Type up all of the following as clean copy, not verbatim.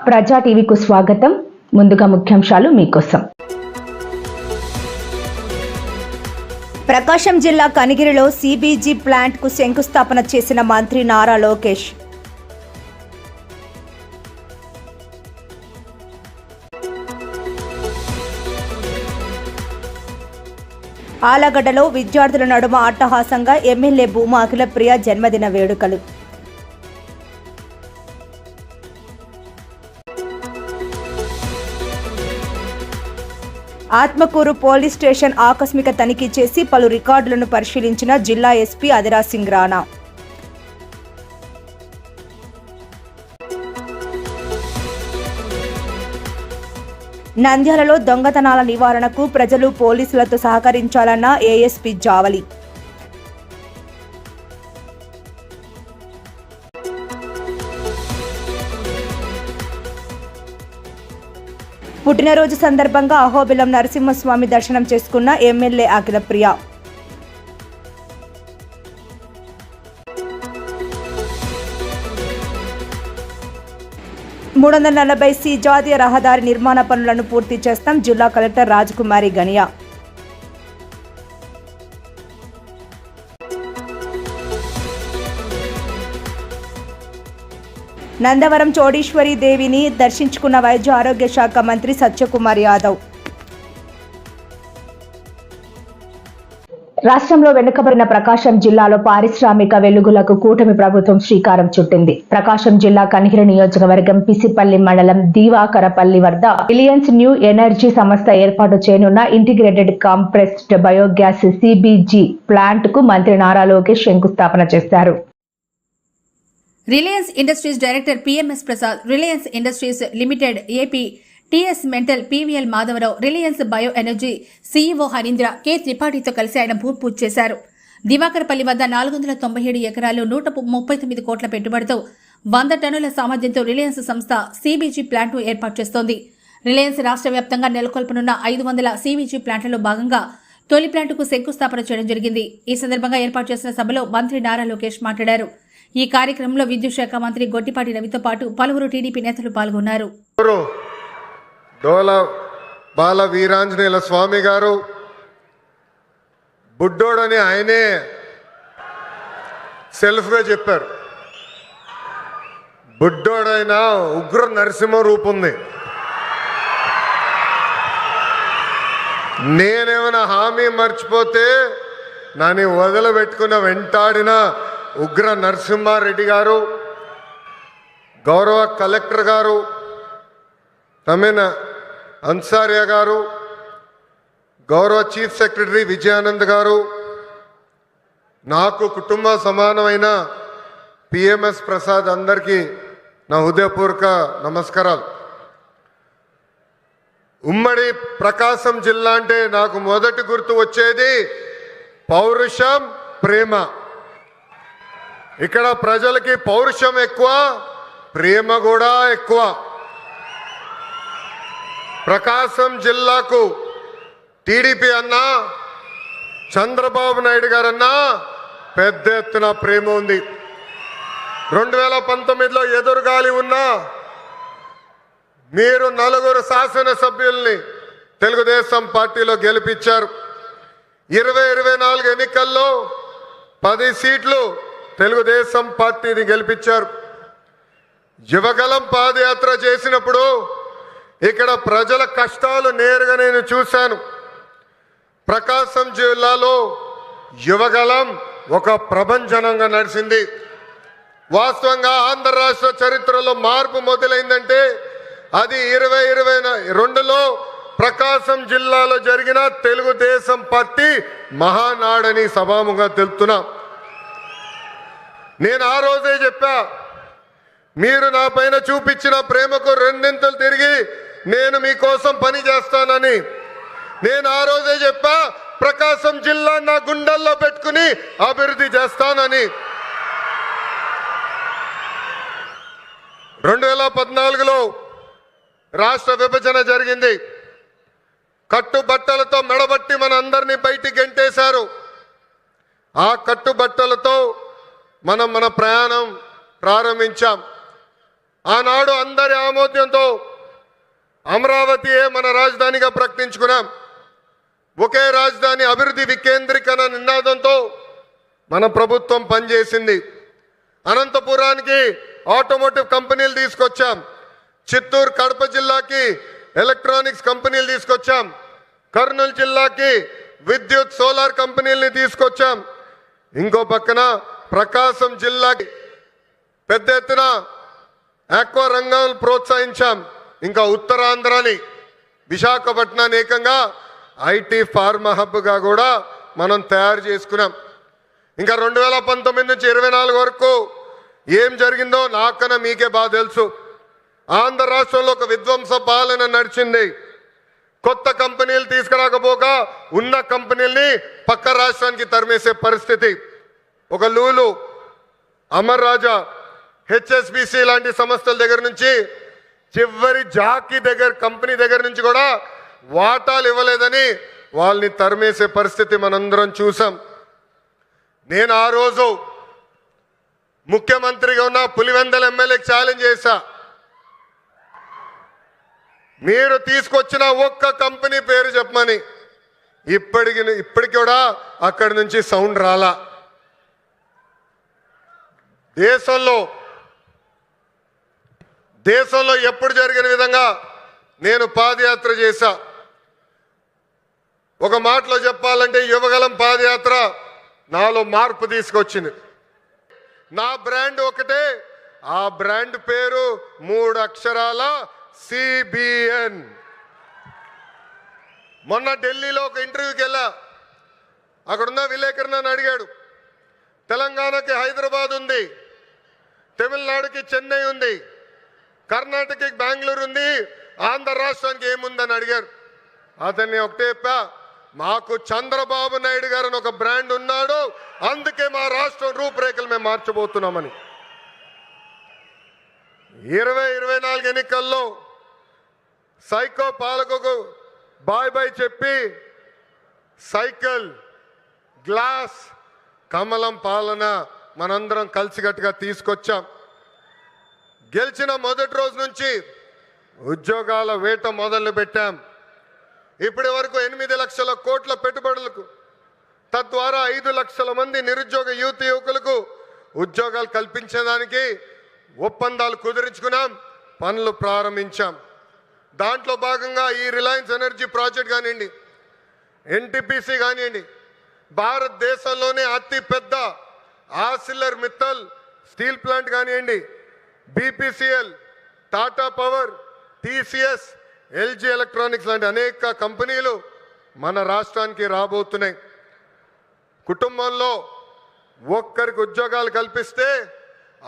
ప్రజా టీవీకు స్వాగతం. ముందుగా ముఖ్యాంశాలు మీకోసం. ప్రకాశం జిల్లా కనిగిరిలో సిబిజి ప్లాంట్ కు శంకుస్థాపన చేసిన మంత్రి నారా లోకేష్. ఆలగడ్డలో విద్యార్థుల నడుమ అట్టహాసంగా ఎమ్మెల్యే భూమా అఖిలప్రియ జన్మదిన వేడుకలు. ఆత్మకూరు పోలీస్ స్టేషన్ ఆకస్మిక తనిఖీ చేసి పలు రికార్డులను పరిశీలించిన జిల్లా ఎస్పీ అదిరాజ్ సింగ్ రాణా. నంద్యాలలో దొంగతనాల నివారణకు ప్రజలు పోలీసులతో సహకరించాలన్న ఏఎస్పీ జావలి. పుట్టినరోజు సందర్భంగా అహోబిలం నరసింహస్వామి దర్శనం చేసుకున్న ఎమ్మెల్యే అఖిలప్రియ. C జాతీయ రహదారి నిర్మాణ పనులను పూర్తి చేస్తాం జిల్లా కలెక్టర్ రాజకుమారి గనియా. నందవరం చోడీశ్వరి దేవిని దర్శించుకున్న వైద్య ఆరోగ్య శాఖ మంత్రి సత్యకుమార్ యాదవ్. రాష్ట్రంలో వెనుకబడిన ప్రకాశం జిల్లాలో పారిశ్రామిక వెలుగులకు కూటమి ప్రభుత్వం శ్రీకారం చుట్టింది. ప్రకాశం జిల్లా కనిగిరి నియోజకవర్గం పిసిపల్లి మండలం దీవాకరపల్లి వద్ద రిలయన్స్ న్యూ ఎనర్జీ సంస్థ ఏర్పాటు చేయనున్న integrated compressed biogas CBG plant కు మంత్రి నారా లోకేష్ శంకుస్థాపన చేశారు. Reliance Industries director PMS Prasad, Reliance Industries limited AP TS మెంటల్ PVL Madhavarao, Reliance bio energy CEO Harindra K త్రిపాఠితో కలిసి ఆయన భూమి పూజ చేశారు. దివాకరపల్లి వద్ద 497 ఎకరాలు 139 కోట్ల పెట్టుబడితో 100 టన్నుల సామర్థ్యంతో రిలయన్స్ సంస్థ సిబిజి ప్లాంట్ను ఏర్పాటు చేస్తోంది. రిలయన్స్ రాష్ట్ర వ్యాప్తంగా నెలకొల్పనున్న 500 సిబిజి ప్లాంట్లలో భాగంగా తొలి ప్లాంటుకు శంకుస్థాపన చేయడం జరిగింది. ఈ సందర్భంగా ఏర్పాటు చేసిన సభలో మంత్రి నారా లోకేష్ మాట్లాడారు. ఈ కార్యక్రమంలో విద్యుత్ శాఖ మంత్రి గొట్టిపాటి రవితో పాటు పలువురు టీడీపీ నేతలు పాల్గొన్నారు. డోల బాల వీరాంజనేయుల స్వామి గారు బుడ్డోడని ఆయనే సెల్ఫ్గా చెప్పారు. బుడ్డోడైనా ఉగ్ర నరసింహ రూపుంది. నేనేమైనా హామీ మర్చిపోతే నన్ను వదిలిపెట్టుకున్న వెంటాడిన ఉగ్ర నరసింహారెడ్డి గారు, గౌరవ కలెక్టర్ గారు తమిన అన్సారియా గారు, గౌరవ చీఫ్ సెక్రటరీ విజయానంద్ గారు, నాకు కుటుంబ సమానమైన పిఎంఎస్ ప్రసాద్, అందరికీ నా హృదయపూర్వక నమస్కారాలు. ఉమ్మడి ప్రకాశం జిల్లా అంటే నాకు మొదటి గుర్తు వచ్చేది పౌరుషం, ప్రేమ. ఇక్కడ ప్రజలకి పౌరుషం ఎక్కువ, ప్రేమ కూడా ఎక్కువ. ప్రకాశం జిల్లాకు టీడీపీ అన్నా, చంద్రబాబు నాయుడు గారన్నా పెద్ద ఎత్తున ప్రేమ ఉంది. 2019లో ఎదురుగాలి ఉన్నా మీరు 4 శాసనసభ్యుల్ని తెలుగుదేశం పార్టీలో గెలిపించారు. 2024 ఎన్నికల్లో 10 సీట్లు తెలుగుదేశం పార్టీని గెలిపించారు. యువగలం పాదయాత్ర చేసినప్పుడు ఇక్కడ ప్రజల కష్టాలు నేరుగా నేను చూశాను. ప్రకాశం జిల్లాలో యువగలం ఒక ప్రభంజనంగా నడిచింది. వాస్తవంగా ఆంధ్ర రాష్ట్ర చరిత్రలో మార్పు మొదలైందంటే అది 2022లో ప్రకాశం జిల్లాలో జరిగిన తెలుగుదేశం పార్టీ మహానాడని సభాముగా తెలుపుతున్నా. నేను ఆ రోజే చెప్పా, మీరు నా పైన చూపించిన ప్రేమకు రెండింతలు తిరిగి నేను మీకోసం పని చేస్తానని. నేను ఆ రోజే చెప్పా, ప్రకాశం జిల్లా నా గుండెల్లో పెట్టుకుని అభివృద్ధి చేస్తానని. 2014లో రాష్ట్ర విభజన జరిగింది. కట్టుబట్టలతో మెడబట్టి మన అందరినీ బయటికి గెంటేశారు. ఆ కట్టుబట్టలతో మన ప్రయాణం ప్రారంభించాం. ఆనాడు అందరి ఆమోద్యంతో అమరావతియే మన రాజధానిగా ప్రకటించుకున్నాం. ఒకే రాజధాని అభివృద్ధి వికేంద్రీకరణ నినాదంతో మన ప్రభుత్వం పనిచేసింది. అనంతపురానికి ఆటోమోటివ్ కంపెనీలు తీసుకొచ్చాం. చిత్తూరు కడప జిల్లాకి ఎలక్ట్రానిక్స్ కంపెనీలు తీసుకొచ్చాం. కర్నూలు జిల్లాకి విద్యుత్ సోలార్ కంపెనీలని తీసుకొచ్చాం. ఇంకో పక్కన ప్రకాశం జిల్లాకి పెద్ద ఎత్తున ఆక్వా రంగాలను ప్రోత్సహించాం. ఇంకా ఉత్తరాంధ్రని విశాఖపట్నాన్ని ఏకంగా ఐటీ ఫార్మా హబ్గా కూడా మనం తయారు చేసుకున్నాం. ఇంకా 2019 నుంచి 24 వరకు ఏం జరిగిందో నాకన్నా మీకే బాగా తెలుసు. ఆంధ్ర రాష్ట్రంలో ఒక విధ్వంస పాలన నడిచింది. కొత్త కంపెనీలు తీసుకురాకపోగా ఉన్న కంపెనీల్ని పక్క రాష్ట్రానికి తరిమేసే పరిస్థితి. ఒక లూలు, అమర్ రాజా, హెచ్ఎస్బిసి లాంటి సంస్థల దగ్గర నుంచి చివరి జాకీ కంపెనీ దగ్గర నుంచి కూడా వాటాలు ఇవ్వలేదని వాళ్ళని తరిమేసే పరిస్థితి మనందరం చూసాం. నేను ఆ రోజు ముఖ్యమంత్రిగా ఉన్న పులివెందల ఎమ్మెల్యేకి ఛాలెంజ్ చేశా, మీరు తీసుకొచ్చిన ఒక్క కంపెనీ పేరు చెప్పమని. ఇప్పటికి కూడా అక్కడి నుంచి సౌండ్ రాలా. దేశంలో ఎప్పుడు జరిగిన విధంగా నేను పాదయాత్ర చేశా. ఒక మాటలో చెప్పాలంటే యువగలం పాదయాత్ర నాలో మార్పు తీసుకొచ్చింది. నా బ్రాండ్ ఒకటే, ఆ బ్రాండ్ పేరు 3 అక్షరాల సిబిఎన్. మొన్న ఢిల్లీలో ఒక ఇంటర్వ్యూకి వెళ్ళా. అక్కడున్న విలేకరు నన్ను అడిగాడు, తెలంగాణకి హైదరాబాద్ ఉంది, తమిళనాడుకి చెన్నై ఉంది, కర్ణాటకకి బెంగళూరు ఉంది, ఆంధ్ర రాష్ట్రానికి ఏముందని అడిగారు. అతన్ని ఒకటే చెప్పా, మాకు చంద్రబాబు నాయుడు గారు అని ఒక బ్రాండ్ ఉన్నాడు, అందుకే మా రాష్ట్రం రూపురేఖలు మేము మార్చబోతున్నామని. 2024 ఎన్నికల్లో సైకో పాలకుకు బాయ్ బాయ్ చెప్పి సైకిల్, గ్లాస్, కమలం పాలన మనందరం కలిసికట్టుగా తీసుకొచ్చాం. గెలిచిన మొదటి రోజు నుంచి ఉద్యోగాల వేట మొదలు పెట్టాం. ఇప్పటి వరకు 8 లక్షల కోట్ల పెట్టుబడులకు, తద్వారా 5 లక్షల మంది నిరుద్యోగ యువకులకు ఉద్యోగాలు కల్పించడానికి ఒప్పందాలు కుదిరించుకున్నాం, పనులు ప్రారంభించాం. దాంట్లో భాగంగా ఈ రిలయన్స్ ఎనర్జీ ప్రాజెక్ట్ కానివ్వండి, ఎన్టీపీసీ కానివ్వండి, భారతదేశంలోనే అతి పెద్ద ఆర్సిలర్ మిత్తల్ స్టీల్ ప్లాంట్ కానివ్వండి, BPCL, Tata power, TCS, LG electronics లాంటి అనేక కంపెనీలు మన రాష్ట్రానికి రాబోతున్నాయి. కుటుంబంలో ఒక్కరికి ఉద్యోగాలు కల్పిస్తే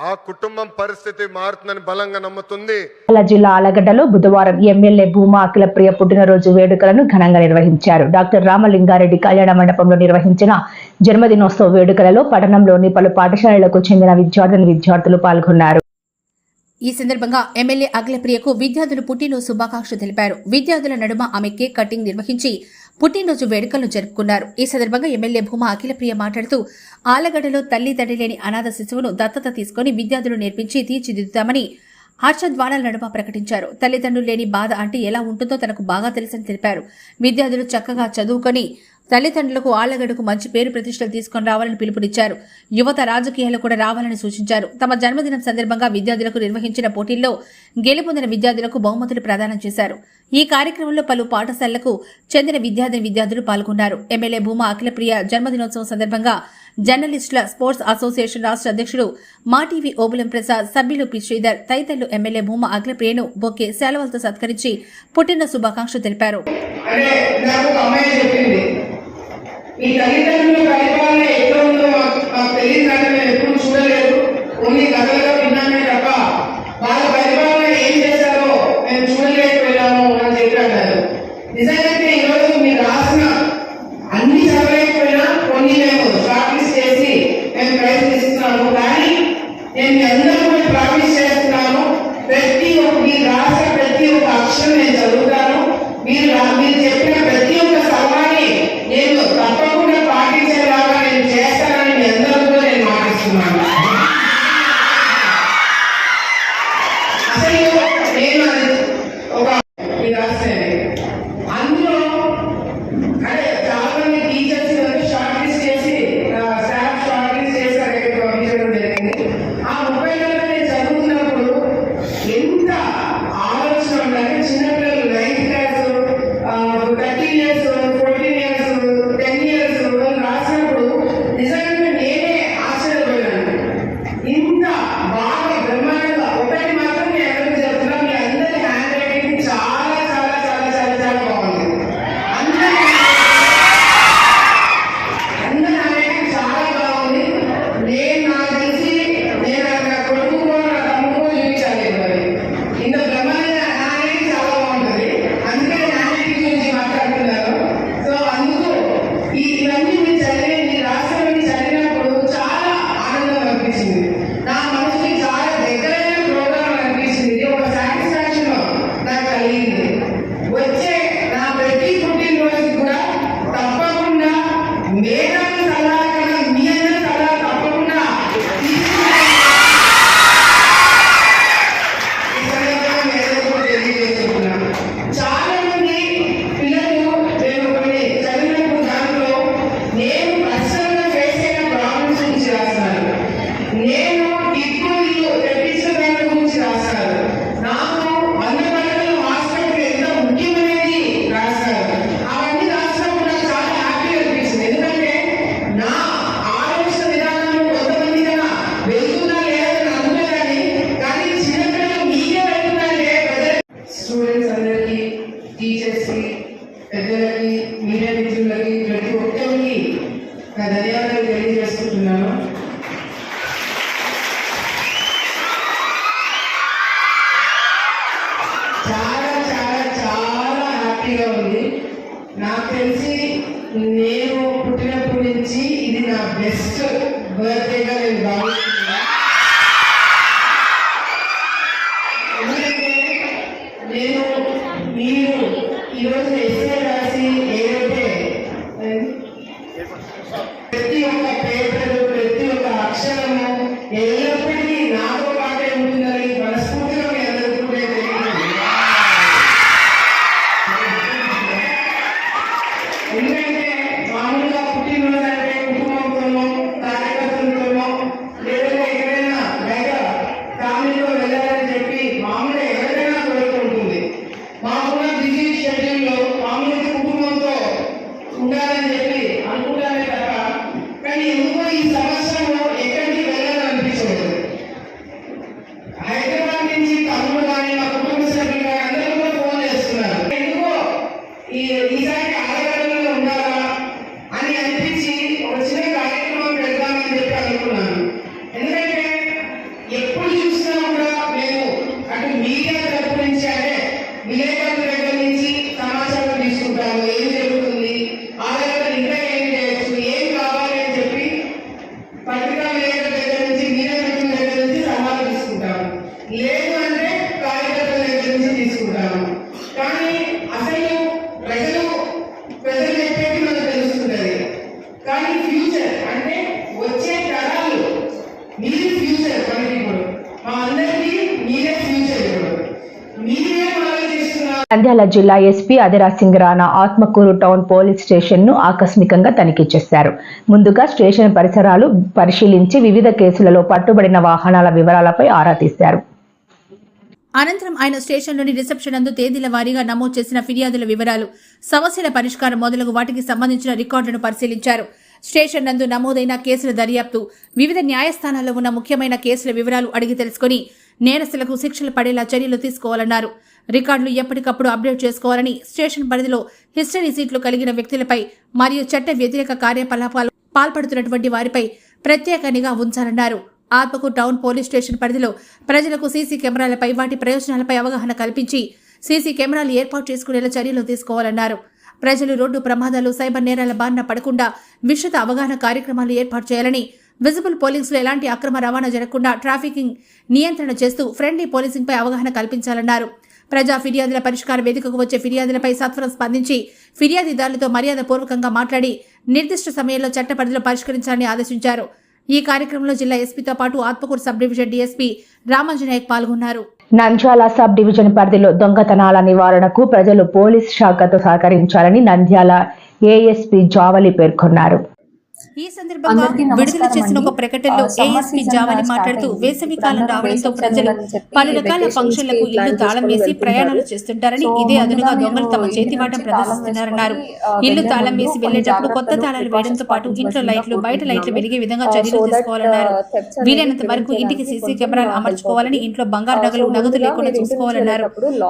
ఆ కుటుంబం పరిస్థితి మారుతుందని బలంగా నమ్ముతుంది. జిల్లా ఆలగడ్డలో బుధవారం ఎమ్మెల్యే భూమా అఖిలప్రియ పుట్టినరోజు వేడుకలను ఘనంగా నిర్వహించారు. డాక్టర్ రామలింగారెడ్డి కళ్యాణ మండపంలో నిర్వహించిన జన్మదినోత్సవ వేడుకలలో పట్టణంలోని పలు పాఠశాలలకు చెందిన విద్యార్థులు పాల్గొన్నారు. ఈ సందర్భంగా ఎమ్మెల్యే అఖిలప్రియకు విద్యార్థులు పుట్టినరోజు శుభాకాంక్షలు తెలిపారు. విద్యార్థుల నడుమ ఆమె కేక్ కటింగ్ నిర్వహించి పుట్టినరోజు వేడుకలను జరుపుకున్నారు. ఈ సందర్భంగా ఎమ్మెల్యే భూమా అఖిలప్రియ మాట్లాడుతూ ఆలగడ్డలో తల్లి తండ్రి లేని అనాథ శిశువును దత్తత తీసుకుని విద్యార్థులు నేర్పించి తీర్చిదిద్దుతామని హర్షధ్వానాల నడుమ ప్రకటించారు. తల్లిదండ్రులు లేని బాధ అంటే ఎలా ఉంటుందో తనకు బాగా తెలుసని తెలిపారు. విద్యార్థులు చక్కగా చదువుకొని తల్లిదండ్రులకు ఆళ్లగడ్డకు మంచి పేరు ప్రతిష్టలు తీసుకుని రావాలని పిలుపునిచ్చారు. యువత రాజకీయాలు కూడా రావాలని సూచించారు. తమ జన్మదినం సందర్భంగా విద్యార్థులకు నిర్వహించిన పోటీల్లో గెలుపొందిన విద్యార్థులకు బహుమతులు ప్రదానం చేశారు. ఈ కార్యక్రమంలో పలు పాఠశాలలకు చెందిన విద్యార్థులు పాల్గొన్నారు. ఎమ్మెల్యే భూమా అఖిలప్రియ జన్మదినోత్సవం సందర్భంగా జర్నలిస్టుల స్పోర్ట్స్ అసోసియేషన్ రాష్ట్ర అధ్యక్షుడు మాటీవీ ఓబులం ప్రసాద్, సభ్యులు పి శ్రీధర్ తదితరులు ఎమ్మెల్యే భూమా అఖిలప్రియను బొకే శాలువలతో సత్కరించి పుట్టిన శుభాకాంక్షలు తెలిపారు. మీ తల్లిదండ్రుల పరిపాలన ఎక్కడ ఉందో మాకు తెలియదు, మేము ఎప్పుడు చూడలేదు, ఓన్లీ కథలుగా విన్నామే తప్ప వాళ్ళ పరిపాలన ఏం చేశారో మేము చూడలేకపోయాము అని చెప్పి అన్నారు. నిజంగా ఈరోజు మీరు రాసిన అన్ని చదవలేకపోయినా కొన్ని మేము షార్ట్ లిస్ట్ చేసి మేము ప్రయత్నిస్తున్నాము. కానీ నేను మీ అందరూ కూడా ప్రామిస్ చేస్తున్నాను, మీరు రాసిన ప్రతి ఒక్క అక్షరం నేను చదువుతాను. మీరు చెప్పిన ప్రతి ఒక్క సవాల్ని నేను తప్పకుండా పాటించేలాగా నేను చేస్తానని మీ అందరూ కూడా నేను మాటిస్తున్నాను. బెస్ట్ బర్త్డేగా నేను భావిస్తున్నాను. ఎందుకంటే నేను మీరు ఈరోజు ఎస్ఏ రాసి ఏదైతే ప్రతి ఒక్క పేపరు ప్రతి ఒక్క అక్షరము ఎల్లప్పటికీ నాతో పాటే ఉంటుందని మనస్ఫూర్తిగా మీ అందరికీ కూడా తెలియజేస్తున్నాను. ఎందుకంటే మామూలుగా పుట్టినరోజంటే కుటుంబంతోనో కార్యకర్తలతోనో లేదా ఎక్కడైనా బయట ఫ్యామిలీలో వెళ్ళాలని చెప్పి మామూలుగా ఎవరికైనా కోరిక ఉంటుంది. మామూలుగా బిజీ షెడ్యూల్లో మామూలుగా కుటుంబంతో ఉండాలని చెప్పి అనుకుంటానే తప్ప కానీ ఎందుకో ఈ సంవత్సరంలో ఎక్కడికి వెళ్ళాలనిపించలేదు. హైదరాబాద్ నుంచి తమ్ముడు కానీ మా కుటుంబ సభ్యులు కానీ అందరూ కూడా ఫోన్ చేస్తున్నారు. ఎందుకో ఈసారి ఆలయాలలో ఉండాలా అని అనిపించి ఒక చిన్న కార్యక్రమం పెడదామని చెప్పి అనుకున్నాను. ఎందుకంటే ఎప్పుడు చూసినా కూడా మేము అటు మీడియా తరపు నుంచి అంటే విలేకరుల దగ్గర నుంచి సమాచారం తీసుకుంటాము. ఏం జరుగుతుంది, ఆలయాలు ఇంకా ఏం చేయొచ్చు, ఏం కావాలి అని చెప్పి పత్రికా విలేకరుల దగ్గర నుంచి మీడియా మిత్రుల దగ్గర నుంచి సలహాలు తీసుకుంటాము. లేదు అంటే కార్యకర్తల దగ్గర నుంచి తీసుకుంటాము. కానీ అసలు ప్రజలు చెప్పేది మనకు తెలుస్తుంటది. కానీ ఫ్యూచర్ అంటే వచ్చే తరాలు మీరు ఫ్యూచర్ మనకి ఇప్పుడు మా అందరికీ మీరే ఫ్యూచర్. ఇప్పుడు మీరే ఆలోచిస్తున్నారు. నంద్యాల జిల్లా ఎస్పీ అదిరా Singh Rana Atmakur town police station ను ఆకస్మికంగా తనిఖీ చేశారు. ముందుగా స్టేషన్ పరిసరాలు పరిశీలించి వివిధ కేసులలో పట్టుబడిన వాహనాల వివరాలపై ఆరా తీశారు. అనంతరం ఆయన స్టేషన్లోని రిసెప్షన్ నందు తేదీల వారీగా నమోదు చేసిన ఫిర్యాదుల వివరాలు, సమస్యల పరిష్కారం మొదలగు వాటికి సంబంధించిన రికార్డులను పరిశీలించారు. స్టేషన్ నందు నమోదైన కేసుల దర్యాప్తు, వివిధ న్యాయస్థానాల్లో ఉన్న ముఖ్యమైన కేసుల వివరాలు అడిగి తెలుసుకుని నేరస్తులకు శిక్షలు పడేలా చర్యలు తీసుకోవాలన్నారు. రికార్డులు ఎప్పటికప్పుడు అప్డేట్ చేసుకోవాలని, స్టేషన్ పరిధిలో హిస్టరీ సీట్లు కలిగిన వ్యక్తులపై మరియు చట్ట వ్యతిరేక కార్యకలాపాలు పాల్పడుతున్నటువంటి వారిపై ప్రత్యేక నిఘా ఉంచాలన్నారు. ఆత్మకూరు టౌన్ పోలీస్ స్టేషన్ పరిధిలో ప్రజలకు సీసీ కెమెరాలపై వాటి ప్రయోజనాలపై అవగాహన కల్పించి సీసీ కెమెరాలు ఏర్పాటు చేసుకునేలా చర్యలు తీసుకోవాలన్నారు. ప్రజలు రోడ్డు ప్రమాదాలు, సైబర్ నేరాల బారిన పడకుండా విస్తృత అవగాహన కార్యక్రమాలు ఏర్పాటు చేయాలని, విజిబుల్ పోలింగ్స్ లో ఎలాంటి అక్రమ రవాణా జరగకుండా ట్రాఫికింగ్ నియంత్రణ చేస్తూ ఫ్రెండ్లీ పోలీసింగ్ పై అవగాహన కల్పించాలన్నారు. ప్రజా ఫిర్యాదుల పరిష్కార వేదికకు వచ్చే ఫిర్యాదులపై సత్వరం స్పందించి ఫిర్యాదుదారులతో మర్యాదపూర్వకంగా మాట్లాడి నిర్దిష్ట సమయంలో చట్ట పరిధిలో పరిష్కరించాలని ఆదేశించారు. ఈ కార్యక్రమంలో జిల్లా ఎస్పీతో పాటు ఆత్మకూరు సబ్ డివిజన్ డీఎస్పీ రామాంజనేయక్ పాల్గొన్నారు. నంద్యాల సబ్ డివిజన్ పరిధిలో దొంగతనాల నివారణకు ప్రజలు పోలీస్ శాఖతో సహకరించాలని నంద్యాల ఏఎస్పీ జావలి పేర్కొన్నారు. ఈ సందర్భంగా విడుదల చేసిన ఒక ప్రకటనలో ఏఎస్పీ జావలి మాట్లాడుతూ, వేసవి కాలం రావడంతో ప్రజలు పలు రకాల ఫంక్షన్లకు ఇల్లు తాళం వేసి ప్రయాణాలు చేస్తుంటారని, ఇదే అదునుగా దొంగలు తమ చేతివాటం ప్రదర్శిస్తున్నారన్నారు. ఇల్లు తాళం వేసి వెళ్లేటప్పుడు కొత్త తాళాలు వేయడంతో పాటు ఇంట్లో లైట్లు, బయట లైట్లు వెలిగే విధంగా చర్యలు తీసుకోవాలన్నారు. వీలైనంత వరకు ఇంటికి సీసీ కెమెరాలు అమర్చుకోవాలని, ఇంట్లో బంగారు నగలు, నగదు లేకుండా చూసుకోవాలన్నారు.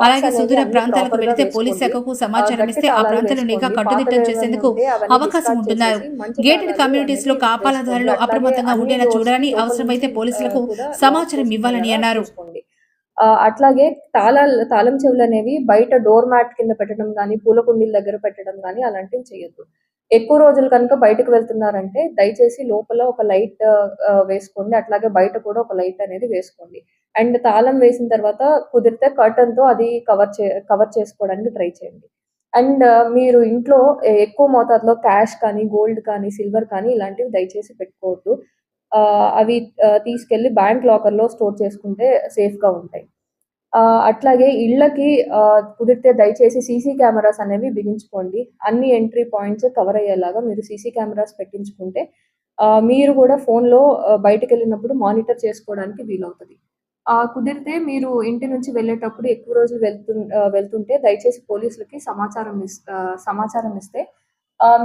అలాగే సుదూర ప్రాంతాలకు వెళితే పోలీస్ శాఖకు సమాచారం ఇస్తే ఆ ప్రాంతంలో నిఘా కట్టుదిట్టం చేసేందుకు అవకాశం ఉంటున్నారు. గేటెడ్ కమ్యూనిటీస్ లో కాపాలదారులు అప్రమత్తంగా ఉండేలా చూడాలని, అవసరమైతే పోలీసులకు సమాచారం ఇవ్వాలని అన్నారు. అట్లాగే తాళం చెవులు అనేవి బయట డోర్ మ్యాట్ కింద పెట్టడం కానీ, పూల కుండీల దగ్గర పెట్టడం కానీ అలాంటివి చేయొద్దు. ఎక్కువ రోజులు కనుక బయటకు వెళ్తున్నారంటే దయచేసి లోపల ఒక లైట్ వేసుకోండి. అట్లాగే బయట కూడా ఒక లైట్ అనేది వేసుకోండి. అండ్ తాళం వేసిన తర్వాత కుదిరితే కర్టన్ తో అది కవర్ చేసుకోవడానికి ట్రై చేయండి. అండ్ మీరు ఇంట్లో ఎక్కువ మోతాదులో క్యాష్ కానీ, గోల్డ్ కానీ, సిల్వర్ కానీ ఇలాంటివి దయచేసి పెట్టుకోవద్దు. అవి తీసుకెళ్లి బ్యాంక్ లాకర్ లో స్టోర్ చేసుకుంటే సేఫ్ గా ఉంటాయి. అట్లాగే ఇళ్ళకి కుదిరితే దయచేసి సీసీ కెమెరాస్ అనేవి బిగించుకోండి. అన్ని ఎంట్రీ పాయింట్స్ కవర్ అయ్యేలాగా మీరు సీసీ కెమెరాస్ పెట్టించుకుంటే మీరు కూడా ఫోన్లో బయటకు వెళ్ళినప్పుడు మానిటర్ చేసుకోవడానికి వీలవుతుంది. కుదిరితే మీరు ఇంటి నుంచి వెళ్ళేటప్పుడు ఎక్కువ రోజులు వెళ్తుంటే దయచేసి పోలీసులకి సమాచారం ఇస్తే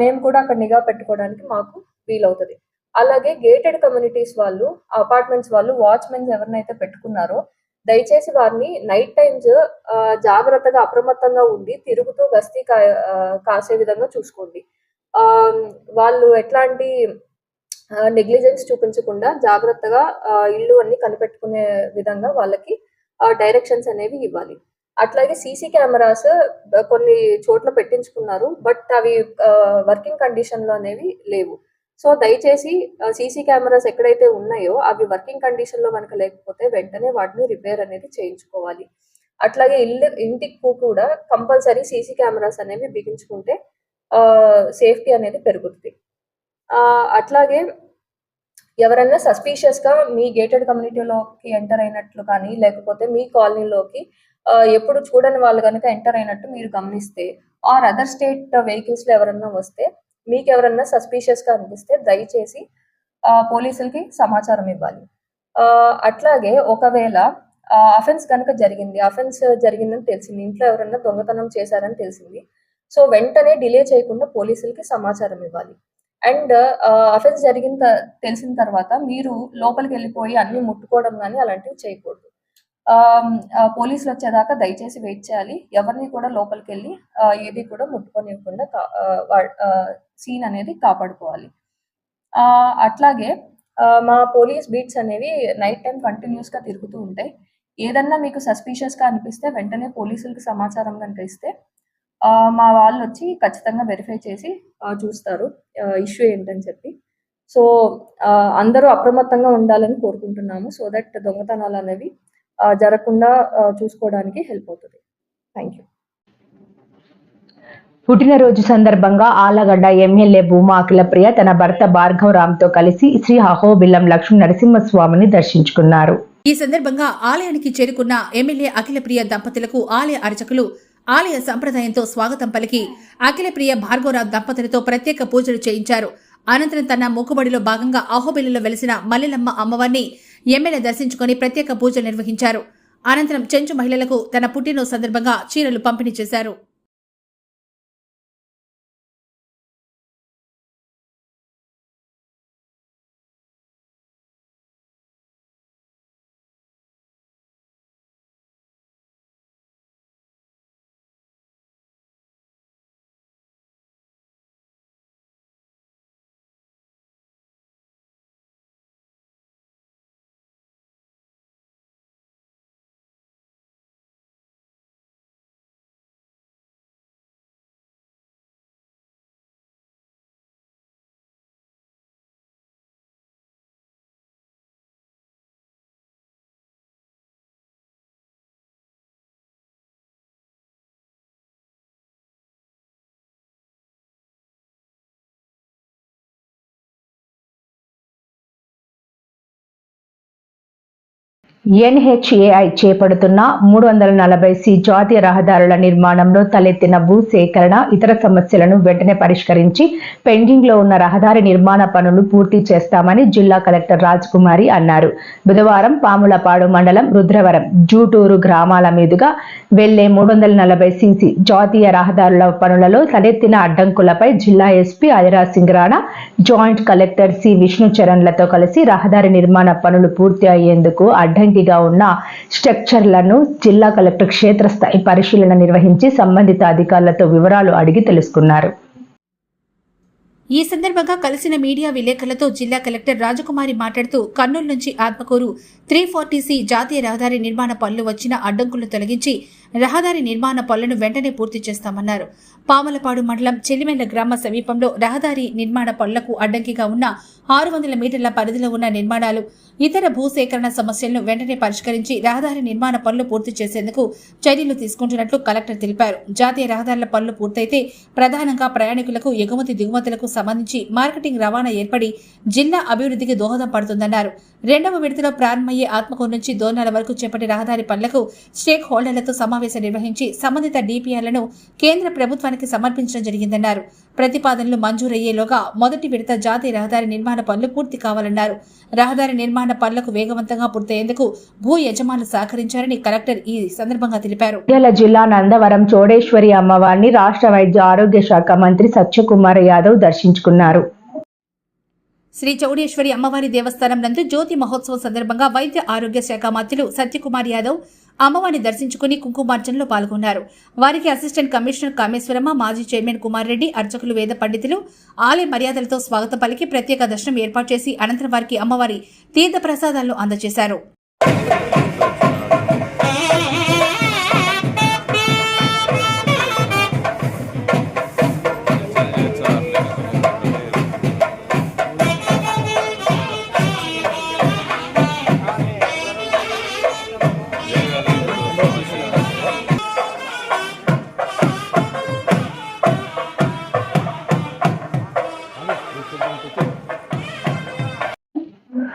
మేము కూడా అక్కడ నిఘా పెట్టుకోవడానికి మాకు వీలవుతుంది. అలాగే గేటెడ్ కమ్యూనిటీస్ వాళ్ళు, అపార్ట్మెంట్స్ వాళ్ళు వాచ్మెన్స్ ఎవరినైతే పెట్టుకున్నారో దయచేసి వారిని నైట్ టైమ్స్ జాగ్రత్తగా అప్రమత్తంగా ఉండి తిరుగుతూ గస్తీ కాసే విధంగా చూసుకోండి. వాళ్ళు ఎట్లాంటి నెగ్లిజెన్స్ చూపించకుండా జాగ్రత్తగా ఇల్లు అన్ని కనిపెట్టుకునే విధంగా వాళ్ళకి డైరెక్షన్స్ అనేవి ఇవ్వాలి. అట్లాగే సీసీ కెమెరాస్ కొన్ని చోట్ల పెట్టించుకున్నారు, బట్ అవి వర్కింగ్ కండిషన్ లో అనేవి లేవు. సో దయచేసి సీసీ కెమెరాస్ ఎక్కడైతే ఉన్నాయో అవి వర్కింగ్ కండిషన్లో కనుక లేకపోతే వెంటనే వాటిని రిపేర్ అనేది చేయించుకోవాలి. అట్లాగే ఇంటికి కూడా కంపల్సరీ సీసీ కెమెరాస్ అనేవి బిగించుకుంటే సేఫ్టీ అనేది పెరుగుతుంది. అట్లాగే ఎవరైనా సస్పీషియస్గా మీ గేటెడ్ కమ్యూనిటీలోకి ఎంటర్ అయినట్లు కానీ లేకపోతే మీ కాలనీలోకి ఎప్పుడు చూడని వాళ్ళు కనుక ఎంటర్ అయినట్టు మీరు గమనిస్తే ఆర్ అదర్ స్టేట్ వెహికల్స్లో ఎవరన్నా వస్తే మీకు ఎవరన్నా సస్పీషియస్గా అనిపిస్తే దయచేసి పోలీసులకి సమాచారం ఇవ్వాలి. అట్లాగే ఒకవేళ అఫెన్స్ కనుక జరిగిందని తెలిసింది, ఇంట్లో ఎవరన్నా దొంగతనం చేశారని తెలిసింది, సో వెంటనే డిలే చేయకుండా పోలీసులకి సమాచారం ఇవ్వాలి. అండ్ అఫెన్స్ తెలిసిన తర్వాత మీరు లోపలికి వెళ్ళిపోయి అన్ని ముట్టుకోవడం కానీ అలాంటివి చేయకూడదు. పోలీసులు వచ్చేదాకా దయచేసి వెయిట్ చేయాలి. ఎవరిని కూడా లోపలికి వెళ్ళి ఏది కూడా ముట్టుకోనివ్వకుండా సీన్ అనేది కాపాడుకోవాలి. అట్లాగే మా పోలీస్ బీట్స్ అనేవి నైట్ టైం కంటిన్యూస్గా తిరుగుతూ ఉంటాయి. ఏదన్నా మీకు సస్పీషియస్గా అనిపిస్తే వెంటనే పోలీసులకు సమాచారం కనుక ఇస్తే మా వాళ్ళు వచ్చి ఖచ్చితంగా వెరిఫై చేసి చూస్తారు ఇష్యూ ఏంటని చెప్పి. సో అందరూ అప్రమత్తంగా ఉండాలని కోరుకుంటున్నాము. సో దట్ దొంగతనాలు అనేవి జరగకుండా చూసుకోవడానికి హెల్ప్ అవుతుంది. Thank you. పుట్టినరోజు సందర్భంగా ఆళ్లగడ్డ ఎమ్మెల్యే భూమా అఖిలప్రియ తన భర్త భార్గవరామ్తో కలిసి శ్రీ అహోబిల్లం లక్ష్మీ నరసింహస్వామిని దర్శించుకున్నారు. ఈ సందర్భంగా ఆలయానికి చేరుకున్న ఎమ్మెల్యే అఖిలప్రియ దంపతులకు ఆలయ అర్చకులు ఆలయ సంప్రదాయంతో స్వాగతం పలికి అఖిలప్రియ భార్గవరావు దంపతులతో ప్రత్యేక పూజలు చేయించారు. అనంతరం తన మొక్కుబడిలో భాగంగా అహోబిల్లులో వెలిసిన మల్లెలమ్మ అమ్మవారిని ఎమ్మెల్యే దర్శించుకుని ప్రత్యేక పూజలు నిర్వహించారు. అనంతరం చెంచు మహిళలకు తన పుట్టినరోజు సందర్భంగా చీరలు పంపిణీ చేశారు. ఎన్హెచ్ఏఐ చేపడుతున్న 340C జాతీయ రహదారుల నిర్మాణంలో తలెత్తిన భూ సేకరణ ఇతర సమస్యలను వెంటనే పరిష్కరించి పెండింగ్ లో ఉన్న రహదారి నిర్మాణ పనులు పూర్తి చేస్తామని జిల్లా కలెక్టర్ రాజకుమారి అన్నారు. బుధవారం పాములపాడు మండలం రుద్రవరం జూటూరు గ్రామాల మీదుగా వెళ్లే 340cc జాతీయ రహదారుల పనులలో తలెత్తిన అడ్డంకులపై జిల్లా SP Airaj Singh Rana, joint collector C విష్ణుచరణ్లతో కలిసి రహదారి నిర్మాణ పనులు పూర్తి అయ్యేందుకు అడ్డంకిగా ఉన్న స్ట్రక్చర్లను జిల్లా కలెక్టర్ క్షేత్రస్థాయి పరిశీలన నిర్వహించి సంబంధిత అధికారులతో వివరాలు అడిగి తెలుసుకున్నారు. ఈ సందర్భంగా కలిసిన మీడియా విలేకరులతో జిల్లా కలెక్టర్ రాజకుమారి మాట్లాడుతూ కర్నూలు నుంచి ఆత్మకూరు 340C జాతీయ రహదారి నిర్మాణ పనులు వచ్చిన అడ్డంకులను తొలగించి రహదారి నిర్మాణ పనులను వెంటనే పూర్తి చేస్తామన్నారు. పామలపాడు మండలం చెలిమెల్ల గ్రామ సమీపంలో రహదారి నిర్మాణ పనులకు అడ్డంకిగా ఉన్న 600 మీటర్ల పరిధిలో ఉన్న నిర్మాణాలు, ఇతర భూసేకరణ సమస్యలను వెంటనే పరిష్కరించి రహదారి నిర్మాణ పనులు పూర్తి చేసేందుకు చర్యలు తీసుకుంటున్నట్లు కలెక్టర్ తెలిపారు. జాతీయ రహదారుల పనులు పూర్తయితే ప్రధానంగా ప్రయాణికులకు ఎగుమతి దిగుమతులకు సంబంధించి మార్కెటింగ్ రవాణా ఏర్పడి జిల్లా అభివృద్ధికి దోహదం పడుతుందన్నారు. రెండవ విడతలో ప్రారంభమయ్యే ఆత్మకూరు నుంచి దోర్నాల వరకు చేపట్టే రహదారి పనులకు స్టేక్ హోల్డర్లతో సమావేశం నిర్వహించి సంబంధిత డిపిఆర్లను కేంద్ర ప్రభుత్వానికి సమర్పించడం జరిగిందన్నారు. ప్రతిపాదనలు మంజూరయ్యేలోగా మొదటి విడత జాతీయ రహదారి నిర్మాణ పనులు పూర్తి కావాలన్నారు. రహదారి నిర్మాణ పనులకు వేగవంతంగా పూర్తయ్యేందుకు భూ యజమానులు సహకరించారని కలెక్టర్ ఈ సందర్భంగా తెలిపారు. జిల్లా నందవరం చోడేశ్వరి అమ్మవారిని రాష్ట్ర వైద్య ఆరోగ్య శాఖ మంత్రి సత్యకుమార్ యాదవ్ దర్శించుకున్నారు. శ్రీ చౌడేశ్వరి అమ్మవారి దేవస్థానం నందు జ్యోతి మహోత్సవం సందర్భంగా వైద్య ఆరోగ్య శాఖ మంత్రులు సత్యకుమార్ యాదవ్ అమ్మవారిని దర్శించుకుని కుంకుమార్చనలో పాల్గొన్నారు. వారికి అసిస్టెంట్ కమిషనర్ కామేశ్వరమ్మ, మాజీ చైర్మన్ కుమార్ రెడ్డి, అర్చకులు, వేద పండితులు ఆలయ మర్యాదలతో స్వాగతం పలికి ప్రత్యేక దర్శనం ఏర్పాటు చేసి అనంతరం వారికి అమ్మవారి తీర్థ ప్రసాదాలను అందజేశారు.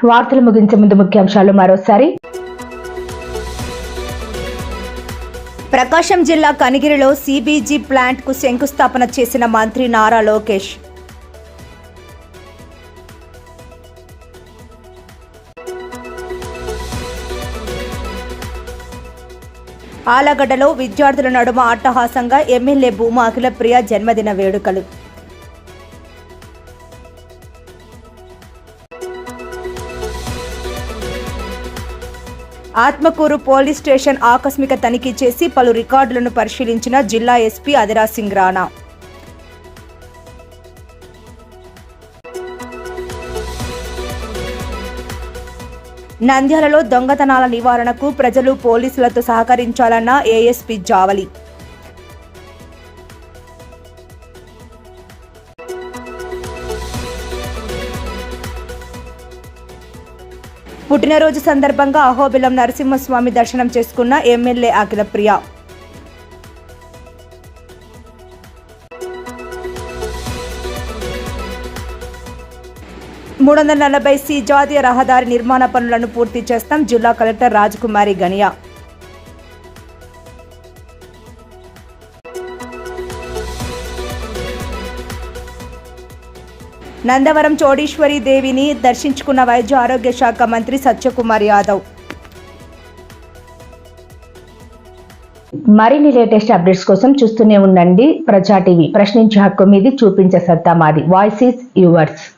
వార్తలు ముగించే ముందు ముఖ్యాంశాలు మరోసారి. ప్రకాశం జిల్లా కనిగిరిలో సిబిజీ ప్లాంట్కు శంకుస్థాపన చేసిన మంత్రి నారా లోకేష్. ఆలగడ్డలో విద్యార్థుల నడుమ అట్టహాసంగా ఎమ్మెల్యే భూమా అఖిలప్రియ జన్మదిన వేడుకలు. ఆత్మకూరు పోలీస్ స్టేషన్ ఆకస్మిక తనిఖీ చేసి పలు రికార్డులను పరిశీలించిన జిల్లా ఎస్పీ అదిరా సింగ్ రాణా. నంద్యాలలో దొంగతనాల నివారణకు ప్రజలు పోలీసులతో సహకరించాలన్న ఏఎస్పీ జావలి. పుట్టినరోజు సందర్భంగా అహోబిలం నరసింహస్వామి దర్శనం చేసుకున్న ఎమ్మెల్యే అఖిలప్రియ. C జాతీయ రహదారి నిర్మాణ పనులను పూర్తి చేస్తాం జిల్లా కలెక్టర్ రాజకుమారి గనియా. నందవరం చోడీశ్వరి దేవిని దర్శించుకున్న వైద్య ఆరోగ్య శాఖ మంత్రి సత్యకుమార్ యాదవ్. మరిన్ని లేటెస్ట్ అప్డేట్స్ కోసం చూస్తూనే ఉండండి ప్రజా టీవీ. ప్రశ్నించే హక్కు మీది, చూపించే సత్తా మాది. Voice is yours.